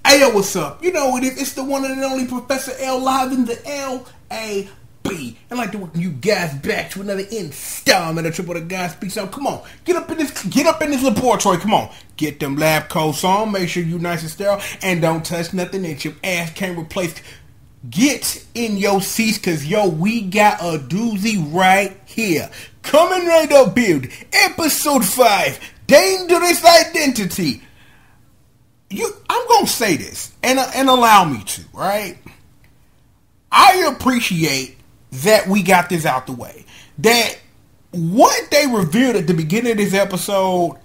Hey, yo, what's up? You know what it is? It's the one and only Professor L live in the L.A.B. I'd like to welcome you guys back to another installment of Triple the Guy Speaks Out. Come on, get up in this laboratory. Come on, get them lab coats on. Make sure you nice and sterile, and don't touch nothing that your ass can't replace. Get in your seats, cause we got a doozy right here. Coming right up, build episode 5, Dangerous Identity. I'm gonna say this, and allow me to, right? I appreciate that we got this out the way. That what they revealed at the beginning of this episode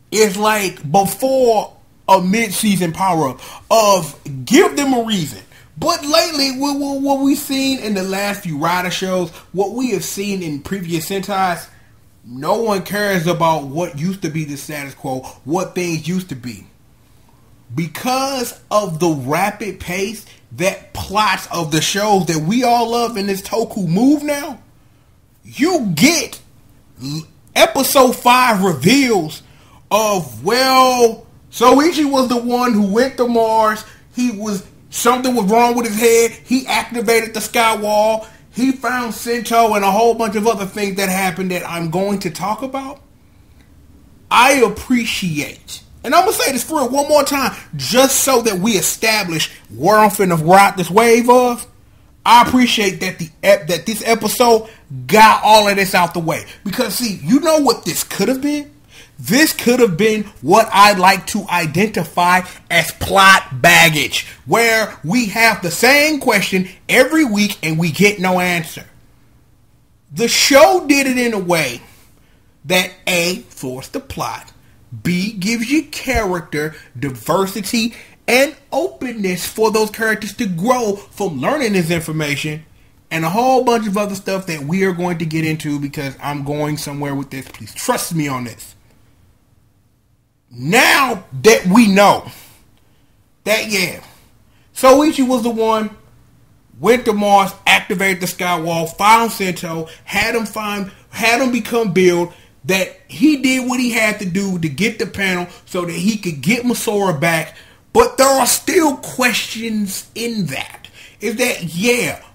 is like before a mid-season power-up of give them a reason. But lately, what we've seen in the last few Rider shows, what we have seen in previous Sentais, no one cares about what used to be the status quo, what things used to be. Because of the rapid pace that plots of the shows that we all love in this Toku move now, you get episode 5 reveals of, well, Soichi was the one who went to Mars. Something was wrong with his head. He activated the sky wall. He found Sento and a whole bunch of other things that happened that I'm going to talk about. I appreciate, and I'm going to say this for it one more time, just so that we establish where I'm finna ride this wave of. I appreciate that that this episode got all of this out the way. Because, see, you know what this could have been? This could have been what I like to identify as plot baggage, where we have the same question every week and we get no answer. The show did it in a way that A, forced the plot, B, gives you character, diversity, and openness for those characters to grow from learning this information, and a whole bunch of other stuff that we are going to get into because I'm going somewhere with this. Please trust me on this. Now that we know that, Soichi was the one, went to Mars, activated the sky wall, found Sento, had him become Build, that he did what he had to do to get the panel so that he could get Masora back. But there are still questions in that. Is that,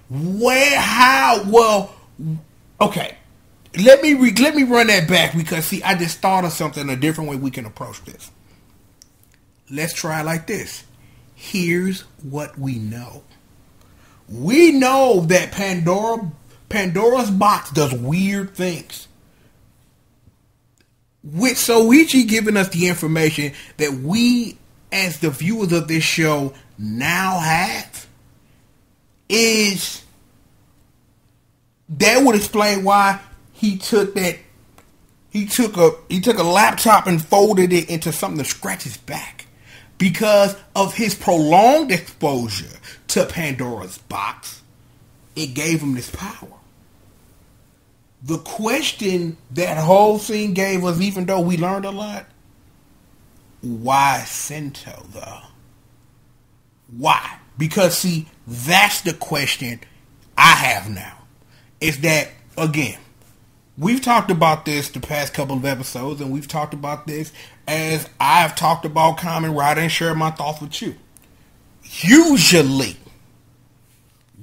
where, how, well, okay. Let me run that back because, see, I just thought of something, a different way we can approach this. Let's try it like this. Here's what we know. We know that Pandora's box does weird things. With Soichi giving us the information that we, as the viewers of this show, now have, is that would explain why he took a laptop and folded it into something to scratch his back, because of his prolonged exposure to Pandora's box. It gave him this power. The question that whole scene gave us, even though we learned a lot, why Sento though? Why? Because, see, that's the question I have now. Is that, again, we've talked about this the past couple of episodes, and we've talked about this as I've talked about Kamen Rider and shared my thoughts with you. Usually,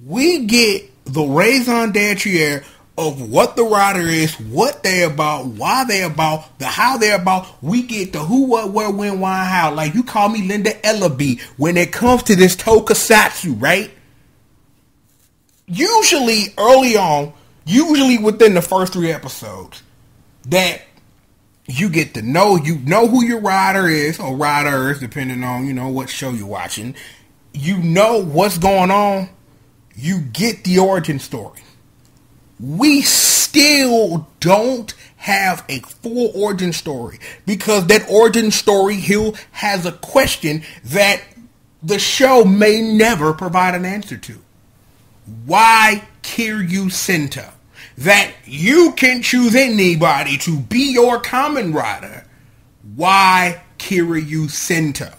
we get the raison d'etre of what the rider is, what they're about, why they're about, the how they're about. We get the who, what, where, when, why, how. Like, you call me Linda Ellaby when it comes to this tokusatsu, right? Usually, early on, usually within the first 3 episodes, that you get to know, who your rider is, or riders, depending on, what show you're watching. You know what's going on. You get the origin story. We still don't have a full origin story, because that origin story hill has a question that the show may never provide an answer to. Why Kiryu Sento? That you can choose anybody to be your Kamen Rider. Why Kiryu Sento?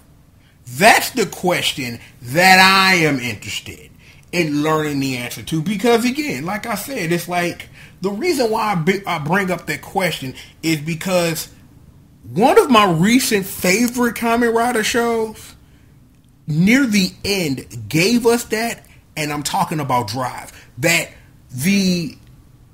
That's the question that I am interested in learning the answer to. Because, again, like I said, it's like, the reason why I bring up that question is because one of my recent favorite Kamen Rider shows near the end gave us that, and I'm talking about Drive, that the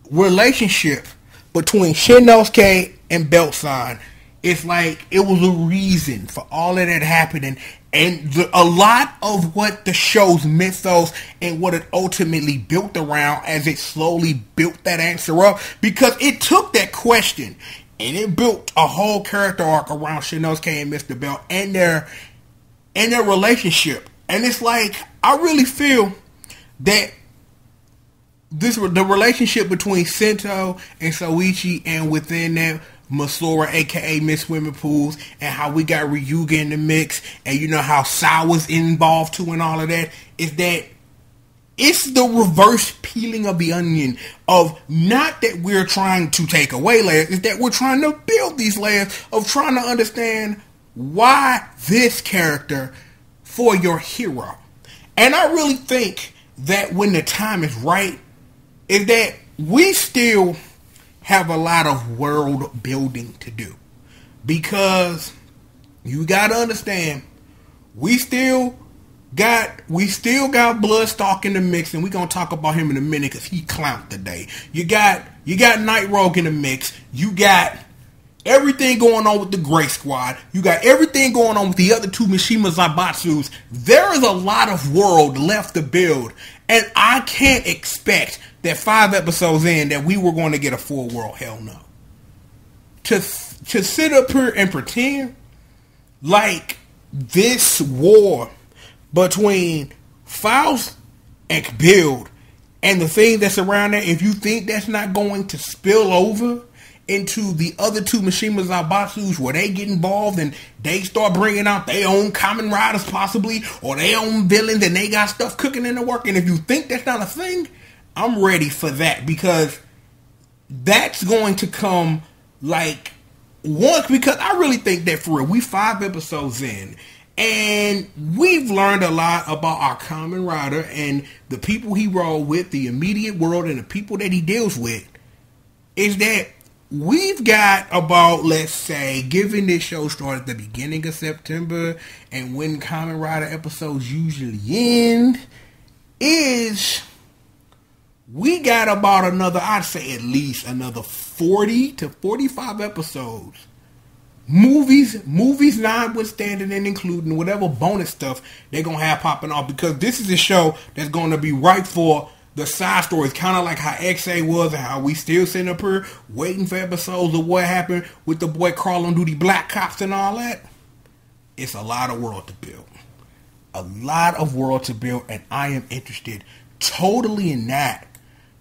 relationship between Shinnosuke and Belt Sign, it's like it was a reason for all of that happening, and a lot of what the show's mythos and what it ultimately built around as it slowly built that answer up, because it took that question and it built a whole character arc around Shinnosuke and Mr. Belt and their relationship. And it's like, I really feel that the relationship between Sento and Soichi, and within that Masura, aka Miss Swimming Pools, and how we got Ryuga in the mix, and you know how Sawa's involved too, and all of that, is that it's the reverse peeling of the onion of not that we're trying to take away layers, it's that we're trying to build these layers of trying to understand why this character for your hero. And I really think that when the time is right, is that we still have a lot of world building to do. Because you gotta understand, we still got Bloodstock in the mix, and we're gonna talk about him in a minute because he clowned today. You got Night Rogue in the mix. You got everything going on with the Gray Squad. You got everything going on with the other two Mishima Zaibatsus. There is a lot of world left to build, and I can't expect that 5 episodes in that we were going to get a full world. Hell no. To sit up here and pretend like this war between Faust and Build and the thing that's around there, if you think that's not going to spill over into the other two Mishima Zaibatsus where they get involved and they start bringing out their own Kamen Riders possibly, or their own villains, and they got stuff cooking in the work, and if you think that's not a thing, I'm ready for that, because that's going to come like once, because I really think that for real, we 5 episodes in, and we've learned a lot about our Kamen Rider and the people he roll with, the immediate world, and the people that he deals with, is that we've got about, let's say, given this show started at the beginning of September, and when Kamen Rider episodes usually end, is we got about another, I'd say at least another 40 to 45 episodes. Movies notwithstanding and including whatever bonus stuff they're going to have popping off, because this is a show that's going to be right for the side stories, kind of like how XA was and how we still sitting up here waiting for episodes of what happened with the boy Call on Duty Black Cops and all that. It's a lot of world to build. A lot of world to build, and I am interested totally in that.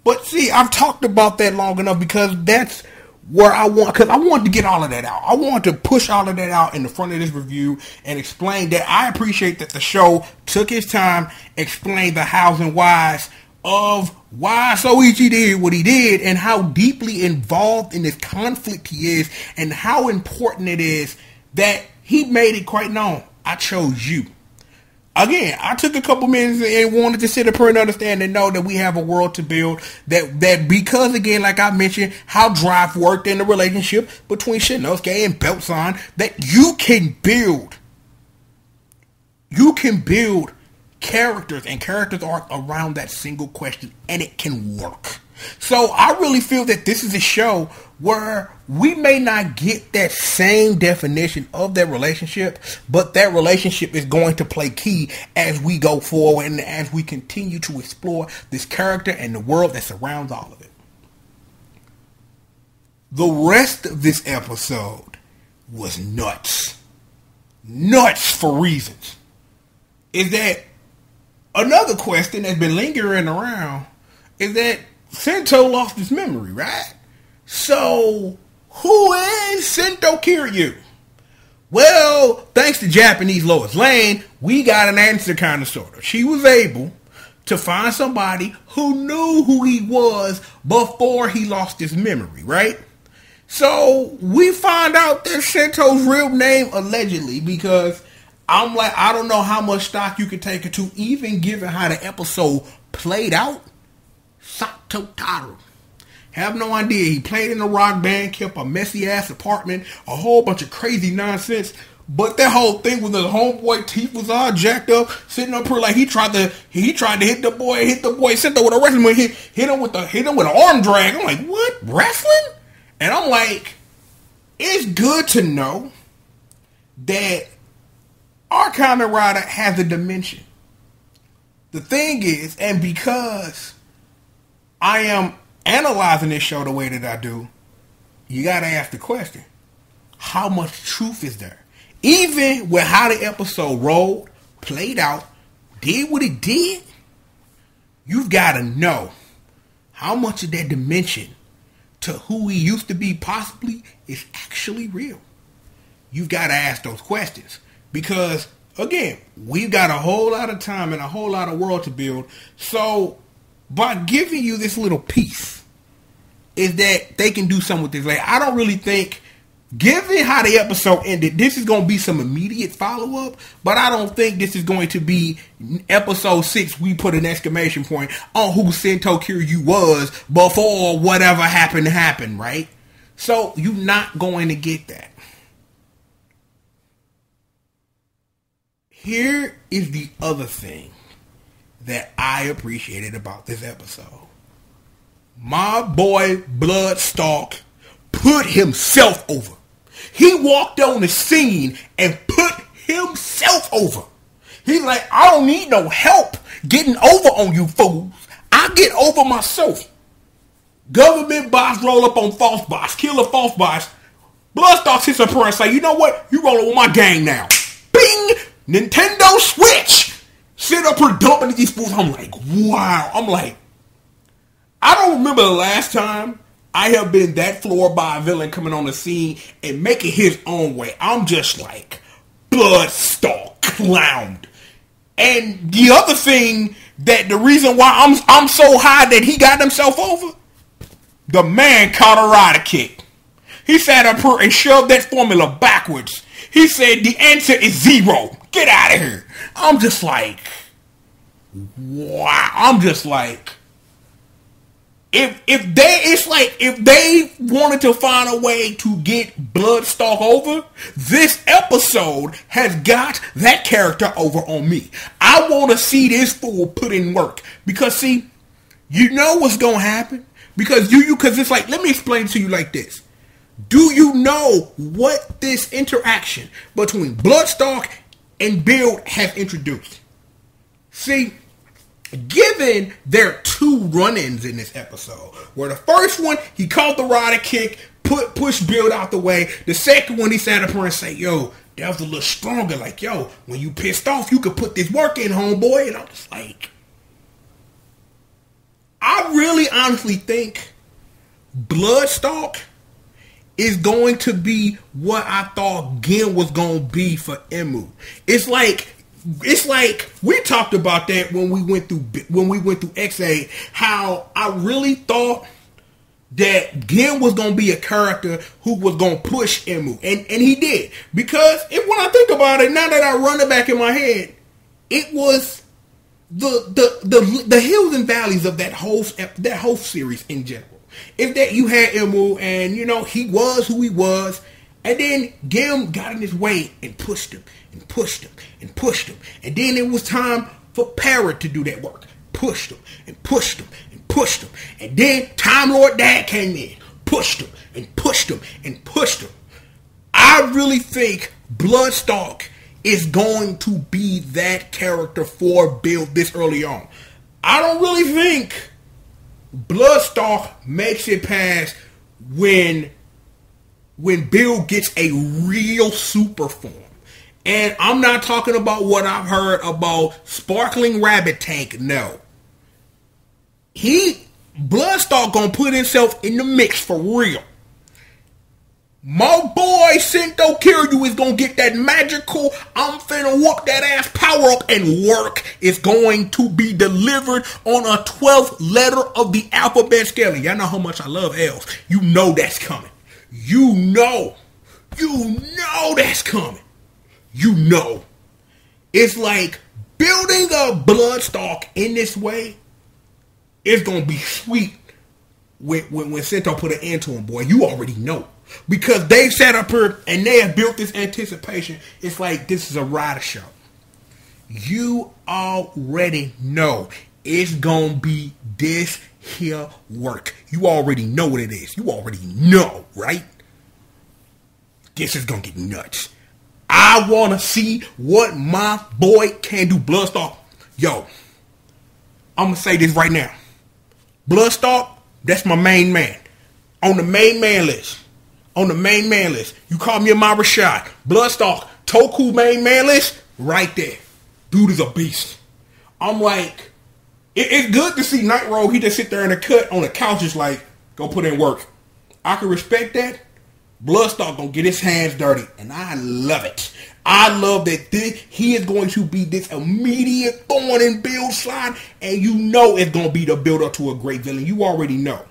But see, I've talked about that long enough, because that's where I want to get all of that out. I want to push all of that out in the front of this review and explain that I appreciate that the show took its time, explained the hows and whys of why Soichi did what he did, and how deeply involved in this conflict he is, and how important it is that he made it quite known. I chose you. Again, I took a couple minutes and wanted to sit up here and understand and know that we have a world to build. That because, again, like I mentioned, how Drive worked in the relationship between Shinnosuke and Belt Sign, that you can build characters and characters arc around that single question, and it can work. So I really feel that this is a show where we may not get that same definition of that relationship, but that relationship is going to play key as we go forward and as we continue to explore this character and the world that surrounds all of it. The rest of this episode was nuts. Nuts for reasons. Is that another question that's been lingering around, is that Sento lost his memory, right? So, who is Sento Kiryu? Well, thanks to Japanese Lois Lane, we got an answer, kind of, sort of. She was able to find somebody who knew who he was before he lost his memory, right? So, we find out that Sento's real name, allegedly, because I'm like, I don't know how much stock you could take it to, even given how the episode played out. Sato Taro. Have no idea. He played in a rock band, kept a messy ass apartment, a whole bunch of crazy nonsense. But that whole thing with the homeboy teeth was all jacked up, sitting up here like he tried to hit the boy Sento with a wrestling move, hit him with an arm drag. I'm like, what? Wrestling? And I'm like, it's good to know that our Kamen Rider has a dimension. The thing is, and because I am analyzing this show the way that I do, you gotta ask the question, how much truth is there? Even with how the episode rolled, played out, did what it did, you've gotta know how much of that dimension to who he used to be possibly is actually real. You've gotta ask those questions. Because, again, we've got a whole lot of time and a whole lot of world to build. So, by giving you this little piece, is that they can do something with this. Like, I don't really think, given how the episode ended, this is going to be some immediate follow-up. But I don't think this is going to be episode 6. We put an exclamation point on who Sento Kiryu was before whatever happened, right? So, you're not going to get that. Here is the other thing that I appreciated about this episode. My boy Bloodstalk put himself over. He walked on the scene and put himself over. He's like, I don't need no help getting over on you fools. I get over myself. Government boss roll up on false boss, kill a false boss. Bloodstalk sits up here and say, you know what? You rolling with my gang now. Bing! Nintendo Switch! Sit up here dumping these fools. I'm like, wow. I'm like, I don't remember the last time I have been that floored by a villain coming on the scene and making his own way. I'm just like, Bloodstalk clowned. And the other thing, that the reason why I'm so high that he got himself over, the man caught a rider kick. He sat up here and shoved that formula backwards. He said the answer is 0. Get out of here. I'm just like, wow. I'm just like, if they wanted to find a way to get Bloodstalk over, this episode has got that character over on me. I want to see this fool put in work. Because see, you know what's going to happen? Because it's like, let me explain it to you like this. Do you know what this interaction between Bloodstalk and Build has introduced? See, given their 2 run-ins in this episode, where the first one, he caught the rider kick, pushed Build out the way. The second one, he sat up here and said, yo, that was a little stronger. Like, yo, when you pissed off, you could put this work in, homeboy. And I was like, I really honestly think Bloodstalk is going to be what I thought Gin was going to be for Emu. It's like we talked about that when we went through XA, how I really thought that Gin was going to be a character who was going to push Emu, and he did. Because when I think about it, now that I run it back in my head, it was the hills and valleys of that whole series in general. If that you had Emu and, you know, he was who he was, and then Gim got in his way and pushed him and pushed him and pushed him. And then it was time for Parrot to do that work. Pushed him and pushed him and pushed him. And then Time Lord Dad came in, pushed him and pushed him and pushed him. I really think Bloodstalk is going to be that character for Build this early on. I don't really think Bloodstalk makes it past when Bill gets a real super form. And I'm not talking about what I've heard about Sparkling Rabbit Tank. No. Bloodstalk gonna put himself in the mix for real. My boy Sento Kiryu is gonna get that magical, I'm finna whoop that ass power up, and work is going to be delivered on a 12th letter of the alphabet scale. And y'all know how much I love L's. You know that's coming. You know that's coming. You know. It's like building a Bloodstalk in this way is gonna be sweet when Sento put an end to him, boy. You already know. Because they sat up here and they have built this anticipation. It's like this is a rider show. You already know it's gonna be this here work. You already know what it is. You already know, right? This is gonna get nuts. I wanna see what my boy can do. Bloodstalk, yo, I'm gonna say this right now. Bloodstalk, that's my main man. On the main man list. On the main man list. You call me a my Rashad. Bloodstalk, Toku main man list, right there. Dude is a beast. I'm like, it's good to see Night Roll. He just sit there in the cut on the couch, just like, go put in work. I can respect that. Bloodstalk gonna get his hands dirty, and I love it. I love that he is going to be this immediate thorn in Bill's side, and you know it's gonna be the build up to a great villain. You already know.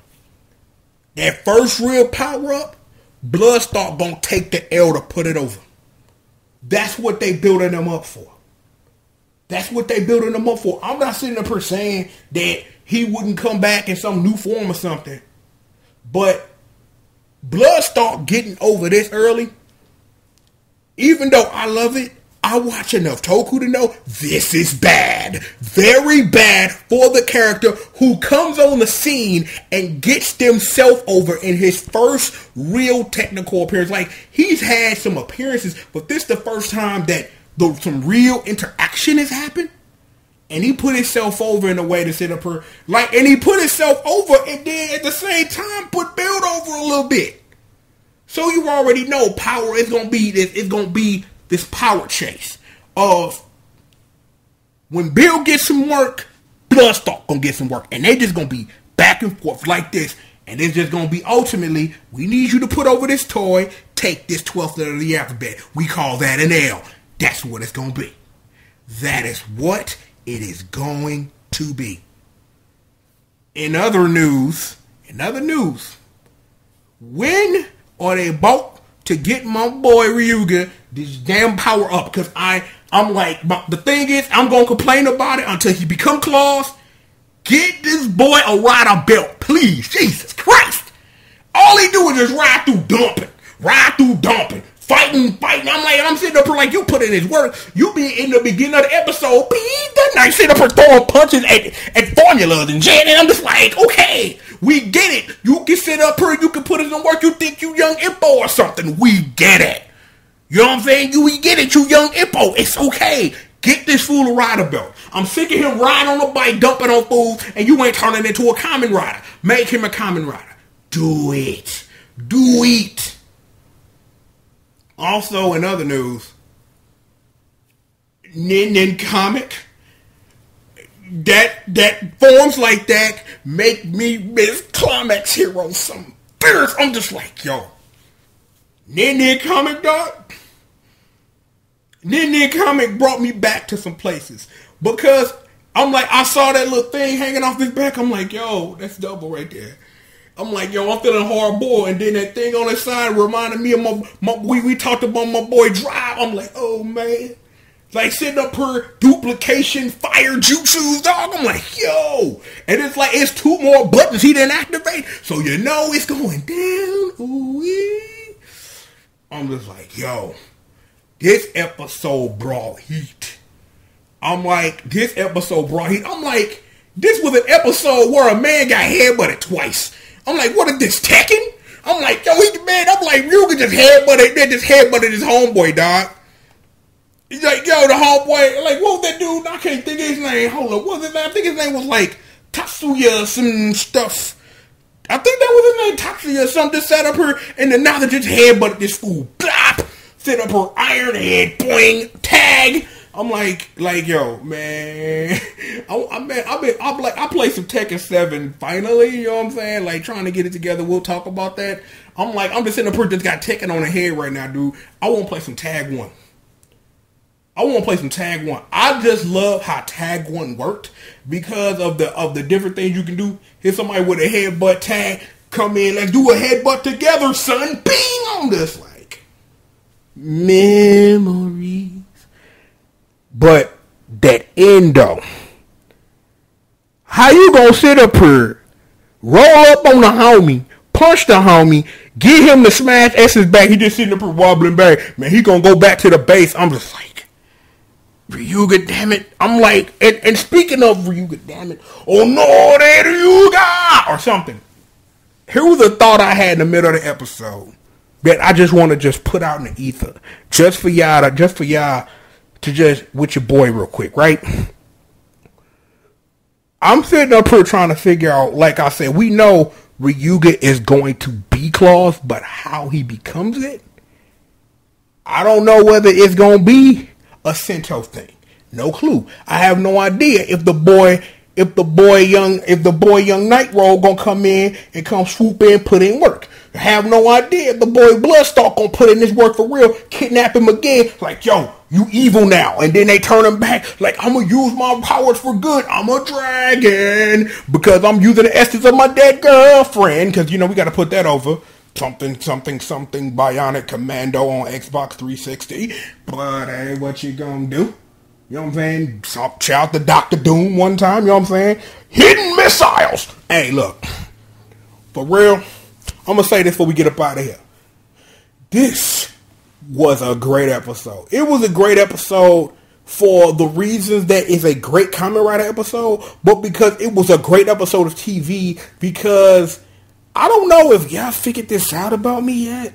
That first real power up, Bloodstalk gonna take the L to put it over. That's what they building him up for. That's what they building him up for. I'm not sitting up here saying that he wouldn't come back in some new form or something. But Bloodstalk getting over this early, even though I love it, I watch enough Toku to know this is bad. Very bad for the character who comes on the scene and gets themselves over in his first real technical appearance. Like, he's had some appearances, but this is the first time that some real interaction has happened. And he put himself over in a way to sit up here. Like, and he put himself over and then at the same time put Build over a little bit. So you already know power is gonna be this. It's gonna be this power chase of when Bill gets some work, Bloodstalk gonna get some work, and they just gonna be back and forth like this. And it's just gonna be ultimately, we need you to put over this toy. Take this 12th letter of the alphabet. We call that an L. That's what it's gonna be. That is what it is going to be. In other news, when are they about to get my boy Ryuga this damn power up? Because I'm like, the thing is, I'm going to complain about it until he become Claws. Get this boy a rider belt, please. Jesus Christ. All he do is just ride through dumping. Fighting. I'm like, I'm sitting up here like, you put in his work. You be in the beginning of the episode, that night sitting up here throwing punches at formulas and shit. And I'm just like, okay, we get it. You can sit up here, you can put it in work. You think you young Ippo or something. We get it. You know what I'm saying? We get it, you young Ippo. It's okay. Get this fool a rider belt. I'm sick of him riding on a bike, dumping on fools, and you ain't turning into a Kamen rider. Make him a Kamen rider. Do it. Do it. Also, in other news, Nin comic, that forms like that make me miss Climax Hero some fierce. I'm just like, yo, Nin comic, dog. Nin comic brought me back to some places because I'm like, I saw that little thing hanging off his back. I'm like, yo, that's double right there. I'm like, yo, I'm feeling hardball. And then that thing on the side reminded me of we talked about my boy Drive. I'm like, oh, man. It's like sitting up here, duplication, fire jutsus, dog. I'm like, yo. And it's like, it's 2 more buttons he didn't activate. So you know it's going down. Ooh-wee. I'm just like, yo. This episode brought heat. I'm like, this episode brought heat. I'm like, this was an episode where a man got headbutted twice. I'm like, what is this, Tekken? I'm like, yo, I'm like, Ryuga just headbutted his homeboy, dog. He's like, yo, the homeboy, like, what was that dude? I can't think of his name. Hold on, what was his name? I think his name was like Tatsuya some stuff. I think that was his name, Tatsuya or something. Just sat up here and then now they just headbutted this fool. Blop! Sit up her iron head, boing, tag. I'm like, yo, man. I play some Tekken 7 finally, you know what I'm saying? Like, trying to get it together. We'll talk about that. I'm like, I'm just sitting up here just got Tekken on the head right now, dude. I want to play some Tag 1. I just love how Tag 1 worked because of the different things you can do. Hit somebody with a headbutt tag, come in, let's do a headbutt together, son. Bing! I'm just like, memories. But that end though, how you gonna sit up here, roll up on the homie, punch the homie, get him to smash S's back. He just sitting up wobbling back. Man, he gonna go back to the base. I'm just like, Ryuga, damn it. I'm like, and speaking of Ryuga, damn it. Oh no, they Ryuga! Or something. Here was a thought I had in the middle of the episode that I just want to just put out in the ether. Just for y'all to just, with your boy real quick, right? I'm sitting up here trying to figure out, like I said, we know Ryuga is going to be Claws, but how he becomes it, I don't know whether it's going to be a Sento thing. No clue. I have no idea if the boy young Night Roll gonna come in and come swoop in, put in work. I have no idea if the boy Bloodstalk gonna put in this work for real, kidnap him again, like, yo, you evil now. And then they turn him back, like, I'm gonna use my powers for good. I'm a dragon because I'm using the essence of my dead girlfriend. Because, you know, we gotta put that over. Something Bionic Commando on Xbox 360. But hey, what you gonna do? You know what I'm saying? Shout out to Dr. Doom one time, you know what I'm saying? Hidden missiles! Hey, look. For real, I'm going to say this before we get up out of here. This was a great episode. It was a great episode for the reasons that it's a great Kamen Rider episode, but because it was a great episode of TV, because I don't know if y'all figured this out about me yet,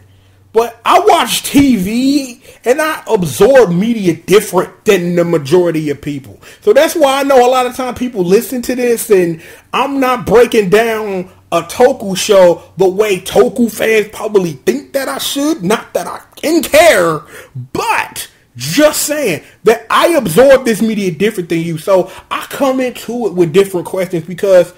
but I watch TV and I absorb media different than the majority of people. So that's why I know a lot of times people listen to this and I'm not breaking down a Toku show the way Toku fans probably think that I should. Not that I can care, but just saying that I absorb this media different than you. So I come into it with different questions because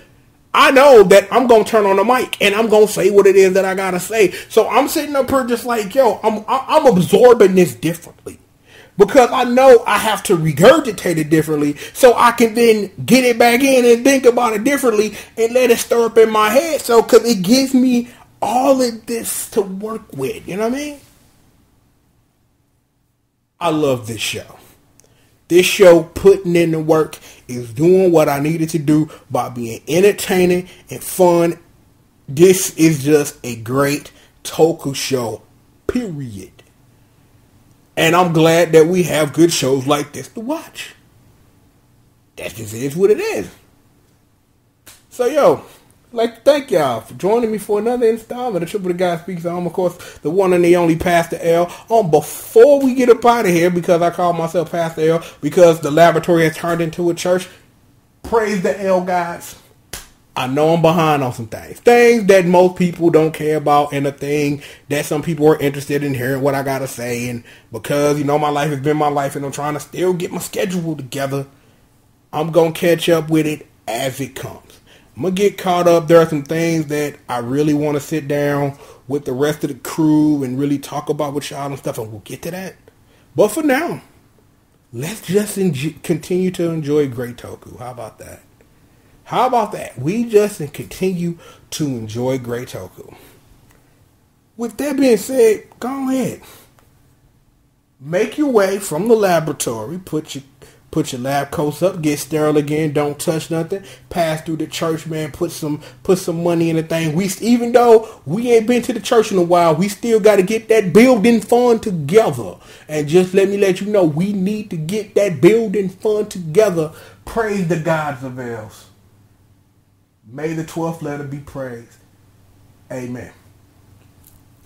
I know that I'm going to turn on the mic and I'm going to say what it is that I got to say. So I'm sitting up here just like, yo, I'm absorbing this differently. Because I know I have to regurgitate it differently so I can then get it back in and think about it differently and let it stir up in my head. So, because it gives me all of this to work with. You know what I mean? I love this show. This show, putting in the work, is doing what I needed to do by being entertaining and fun. This is just a great Toku show, period. And I'm glad that we have good shows like this to watch. That just is what it is. So, yo, I'd like to thank y'all for joining me for another installment of Triple the Guy Speaks On. Of course, the one and the only Pastor L. Before we get up out of here, because I call myself Pastor L, because the laboratory has turned into a church, praise the L guys. I know I'm behind on some things. Things that most people don't care about, and a thing that some people are interested in hearing what I got to say. And because, you know, my life has been my life and I'm trying to still get my schedule together, I'm going to catch up with it as it comes. I'm going to get caught up. There are some things that I really want to sit down with the rest of the crew and really talk about with y'all and stuff, and we'll get to that. But for now, let's just continue to enjoy great Toku. How about that? How about that? We just continue to enjoy great Toku. With that being said, go ahead. Make your way from the laboratory. Put your lab coats up. Get sterile again. Don't touch nothing. Pass through the church, man. Put some money in the thing. Even though we ain't been to the church in a while, we still got to get that building fund together. And just let me let you know, we need to get that building fund together. Praise the gods of L's. May the 12th letter be praised. Amen.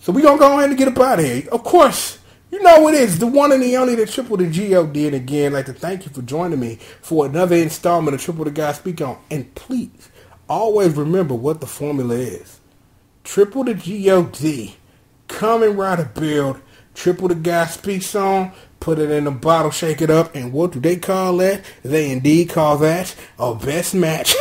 So we gonna go ahead and get up out of here. Of course, you know what it is. The one and the only, the Triple the G.O.D. And again, I'd like to thank you for joining me for another installment of Triple the Guy Speak On. And please, always remember what the formula is. Triple the G.O.D. Kamen Rider build. Triple the Guy Speaks On. Put it in a bottle, shake it up, and what do they call that? They indeed call that a best match.